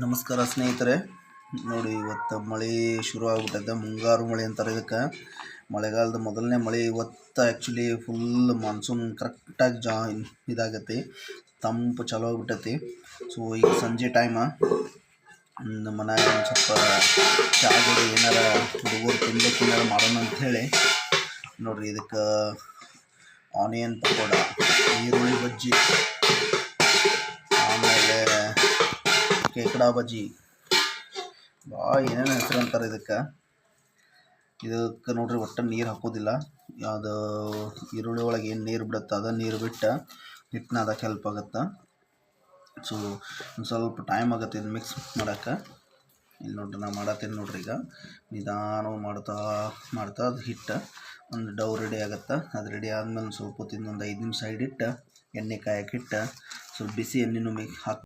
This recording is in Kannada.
ನಮಸ್ಕಾರ ಸ್ನೇಹಿತರೆ. ನೋಡಿ, ಇವತ್ತು ಮಳೆ ಶುರು ಆಗ್ಬಿಟ್ಟೈತೆ. ಮುಂಗಾರು ಮಳೆ ಅಂತಾರೆ ಇದಕ್ಕೆ. ಮಳೆಗಾಲದ ಮೊದಲನೇ ಮಳೆ ಇವತ್ತು. ಆ್ಯಕ್ಚುಲಿ ಫುಲ್ ಮಾನ್ಸೂನ್ ಕರೆಕ್ಟಾಗಿ ಇದಾಗತ್ತೆ, ತಂಪು ಚಲೋ ಆಗ್ಬಿಟ್ಟೈತಿ. ಸೊ ಈಗ ಸಂಜೆ ಟೈಮ ನಮ್ಮ ಮನ್ಯಾಗ ಒಂದು ಸ್ವಲ್ಪ ಚಾಗಡಿ ಏನಾರ ಹುಡುಗರು ತಿನ್ಬೇಕು ಏನಾರ ಮಾಡೋಣ ಅಂಥೇಳಿ ನೋಡ್ರಿ, ಇದಕ್ಕೆ ಆನಿಯನ್ ಪಕೋಡ, ಈರುಳ್ಳಿ ಬಜ್ಜಿ, ಆಮೇಲೆ ಕೇಕಡಾ ಬಜ್ಜಿ, ಭಾಳ ಏನೇನು ಹೆಸರು ಅಂತಾರೆ ಇದಕ್ಕೆ ನೋಡ್ರಿ. ಒಟ್ಟು ನೀರು ಹಾಕೋದಿಲ್ಲ, ಅದು ಈರುಳ್ಳಿ ಒಳಗೆ ಏನು ನೀರು ಬಿಡುತ್ತೆ ಅದ ನೀರು ಬಿಟ್ಟು ಹಿಟ್ಟನ್ನ ಅದಕ್ಕೆ ಹೆಲ್ಪ್ ಆಗುತ್ತೆ. ಸೊ ಒಂದು ಸ್ವಲ್ಪ ಟೈಮ್ ಆಗುತ್ತೆ ಇದು ಮಿಕ್ಸ್ ಮಾಡೋಕ್ಕೆ. ಇಲ್ಲಿ ನೋಡ್ರಿ, ನಾನು ಮಾಡತ್ತೀನಿ ನೋಡ್ರಿ. ಈಗ ನಿಧಾನ ಮಾಡ್ತಾ ಅದು ಹಿಟ್ಟು ಒಂದು ಡೌ ರೆಡಿ ಆಗುತ್ತೆ. ಅದು ರೆಡಿ ಆದಮೇಲೆ ಸ್ವಲ್ಪ ಹೊತ್ತಿಂದ ಒಂದು 5 ನಿಮಿಷ ಸೈಡ್ ಇಟ್ಟು ಎಣ್ಣೆ ಕಾಯಕ್ಕೆ ಇಟ್ಟು ಸ್ವಲ್ಪ ಬಿಸಿ ಎಣ್ಣೆನೂ ಹಾಕಿ